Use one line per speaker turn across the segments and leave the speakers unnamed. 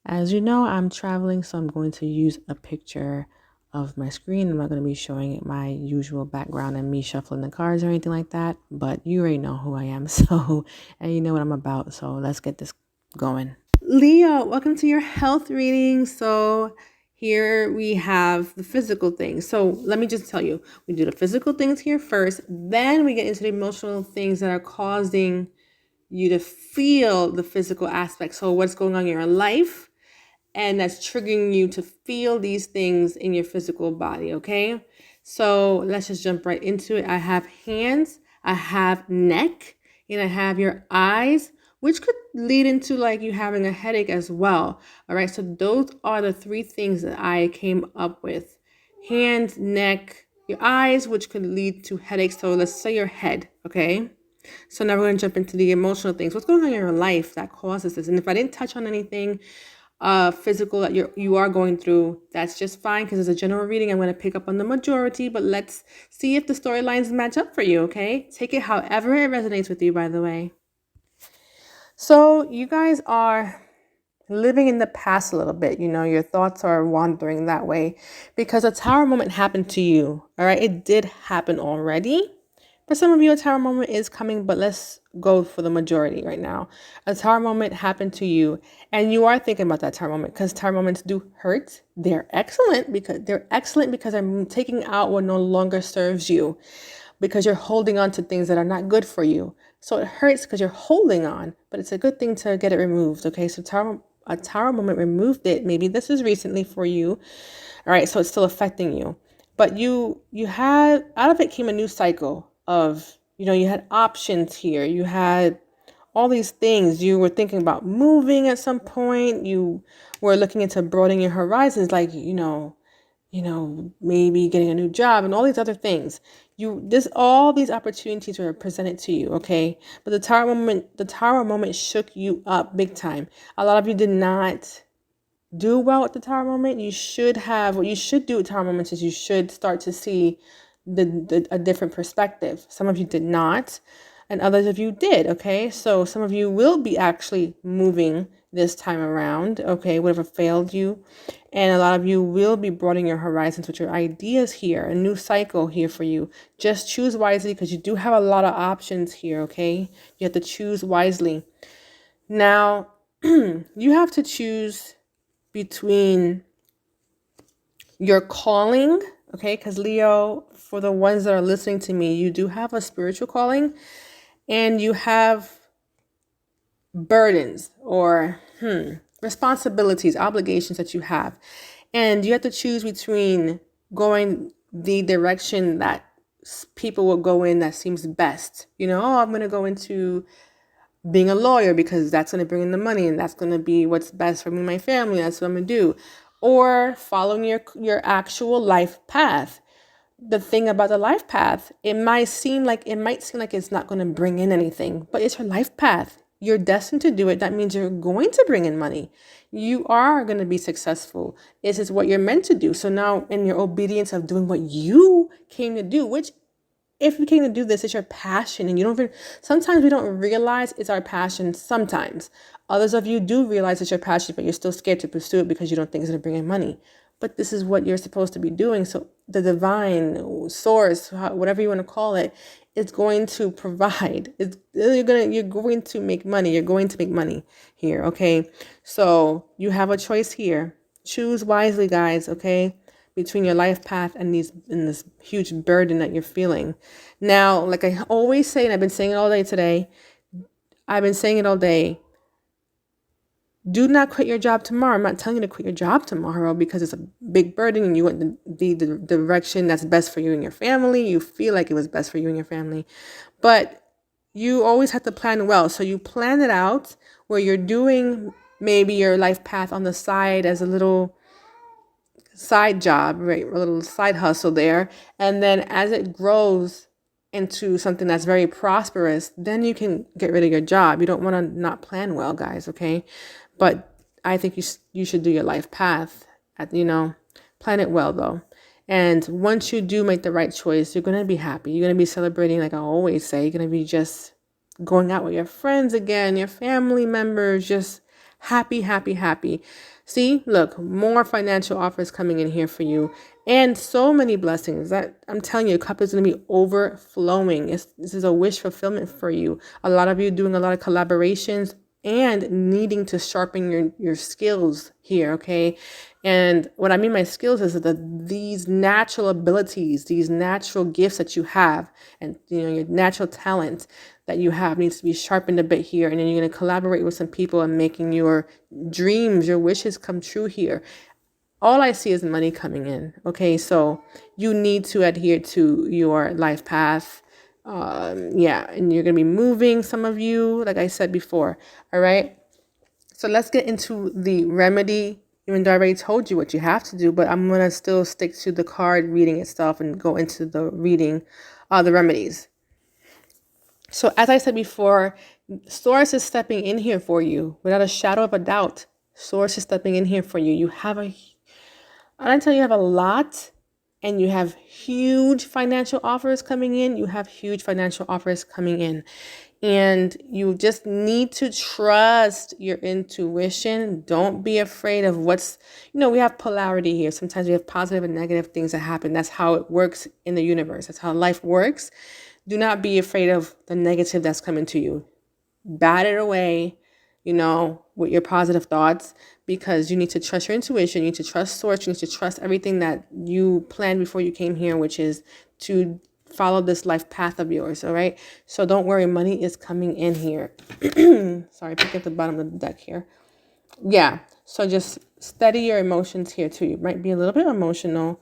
As you know, I'm traveling, so I'm going to use a picture of my screen. I'm not going to be showing my usual background and me shuffling the cards or anything like that, but you already know who I am, and you know what I'm about, so let's get this going. Leo, welcome to your health reading. So here we have the physical things. So let me just tell you, we do the physical things here first, then we get into the emotional things that are causing you to feel the physical aspect. So what's going on in your life, and that's triggering you to feel these things in your physical body, okay? So let's just jump right into it. I have hands, I have neck, and I have your eyes, which could lead into like you having a headache as well. All right, so those are the three things that I came up with. Hands, neck, your eyes, which could lead to headaches. So let's say your head, okay? So now we're going to jump into the emotional things. What's going on in your life that causes this? And if I didn't touch on anything physical that you are going through, that's just fine, because it's a general reading. I'm going to pick up on the majority, but let's see if the storylines match up for you, okay? Take it however it resonates with you, by the way. So you guys are living in the past a little bit. You know, your thoughts are wandering that way because a tower moment happened to you. All right, it did happen already. For some of you, a tower moment is coming, but let's go for the majority right now. A tower moment happened to you, and you are thinking about that tower moment, because tower moments do hurt. They're excellent because they're taking out what no longer serves you, because you're holding on to things that are not good for you. So it hurts because you're holding on, but it's a good thing to get it removed. Okay, so a tower moment removed it. Maybe this is recently for you. All right, so it's still affecting you, but you had, out of it came a new cycle of, you had options here. You had all these things. You were thinking about moving at some point. You were looking into broadening your horizons, like, maybe getting a new job and all these other things. All these opportunities were presented to you, okay? But the tower moment shook you up big time. A lot of you did not do well at the tower moment. What you should do at tower moments is you should start to see a different perspective. Some of you did not, and others of you did, okay? So some of you will be actually moving this time around, okay? Whatever failed you. And a lot of you will be broadening your horizons with your ideas here, a new cycle here for you. Just choose wisely, because you do have a lot of options here, okay? You have to choose wisely. Now, you have to choose between your calling, okay? Because Leo, for the ones that are listening to me, you do have a spiritual calling, and you have burdens or responsibilities, obligations that you have. And you have to choose between going the direction that people will go in that seems best. I'm going to go into being a lawyer because that's going to bring in the money, and that's going to be what's best for me and my family. That's what I'm going to do. Or following your actual life path. The thing about the life path, it might seem like it's not going to bring in anything, but it's your life path. You're destined to do it. That means you're going to bring in money. You are going to be successful. This is what you're meant to do. So now, in your obedience of doing what you came to do, which, if you came to do this, it's your passion, and sometimes we don't realize it's our passion. Sometimes others of you do realize it's your passion, but you're still scared to pursue it because you don't think it's going to bring in money. But this is what you're supposed to be doing. So the divine source, whatever you want to call it, is going to provide. You're going to make money. You're going to make money here. Okay. So you have a choice here. Choose wisely, guys. Okay. Between your life path and this huge burden that you're feeling. Now, like I always say, and I've been saying it all day today, do not quit your job tomorrow. I'm not telling you to quit your job tomorrow because it's a big burden and you want the direction that's best for you and your family. You feel like it was best for you and your family. But you always have to plan well. So you plan it out where you're doing maybe your life path on the side as a little side job, right? A little side hustle there. And then as it grows into something that's very prosperous, then you can get rid of your job. You don't want to not plan well, guys, okay? But I think you should do your life path, plan it well though. And once you do make the right choice, you're going to be happy. You're going to be celebrating, like I always say. You're going to be just going out with your friends again, your family members, just Happy, happy, happy. See, look, more financial offers coming in here for you, and so many blessings that I'm telling you, a cup is going to be overflowing. This is a wish fulfillment for you. A lot of you doing a lot of collaborations and needing to sharpen your skills here, okay? And what I mean by skills is that these natural abilities, these natural gifts that you have, and your natural talent that you have needs to be sharpened a bit here. And then you're going to collaborate with some people and making your dreams, your wishes come true here. All I see is money coming in. Okay, so you need to adhere to your life path. Yeah, and you're going to be moving, some of you, like I said before. All right. So let's get into the remedy, even though I already told you what you have to do, but I'm going to still stick to the card reading itself and go into the reading, the remedies. So as I said before, Source is stepping in here for you without a shadow of a doubt. Source is stepping in here for you. You have a lot, and you have huge financial offers coming in. You have huge financial offers coming in. And you just need to trust your intuition. Don't be afraid of we have polarity here. Sometimes we have positive and negative things that happen. That's how it works in the universe. That's how life works. Do not be afraid of the negative that's coming to you. Bat it away, with your positive thoughts, because you need to trust your intuition. You need to trust Source. You need to trust everything that you planned before you came here, which is to follow this life path of yours. All right. So don't worry. Money is coming in here. Sorry, pick up the bottom of the deck here. Yeah. So just steady your emotions here too. You might be a little bit emotional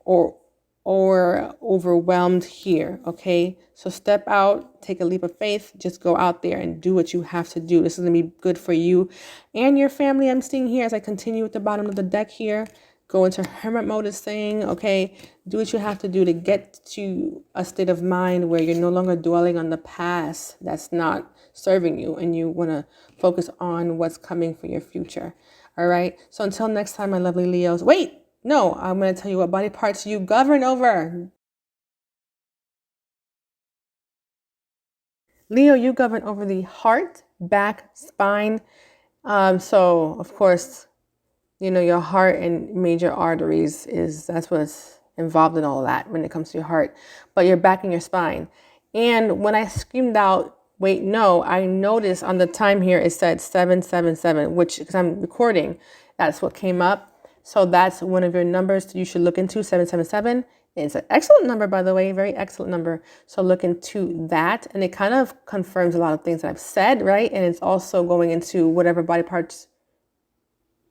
or overwhelmed here. Okay. So step out, take a leap of faith, just go out there and do what you have to do. This is going to be good for you and your family. I'm seeing here as I continue at the bottom of the deck here. Go into hermit mode is saying, okay, do what you have to do to get to a state of mind where you're no longer dwelling on the past that's not serving you, and you want to focus on what's coming for your future. All right. So until next time, my lovely Leos. Wait, no, I'm going to tell you what body parts you govern over. Leo, you govern over the heart, back, spine. So of course, your heart and major arteries that's what's involved in all of that when it comes to your heart, but your back and your spine. And when I screamed out, wait, no, I noticed on the time here, it said 777, which, because I'm recording, that's what came up. So that's one of your numbers you should look into, 777. It's an excellent number, by the way, very excellent number. So look into that. And it kind of confirms a lot of things that I've said, right? And it's also going into whatever body parts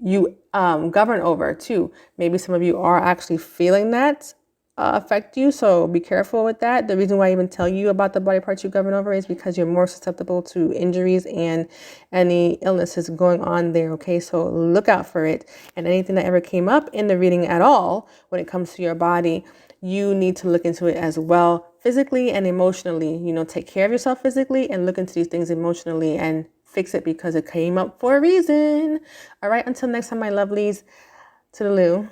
you govern over too. Maybe some of you are actually feeling that affect you. So be careful with that. The reason why I even tell you about the body parts you govern over is because you're more susceptible to injuries and any illnesses going on there. Okay, so look out for it. And anything that ever came up in the reading at all when it comes to your body, you need to look into it as well, physically and emotionally. Take care of yourself physically and look into these things emotionally and fix it, because it came up for a reason. All right, until next time, my lovelies, to the loo.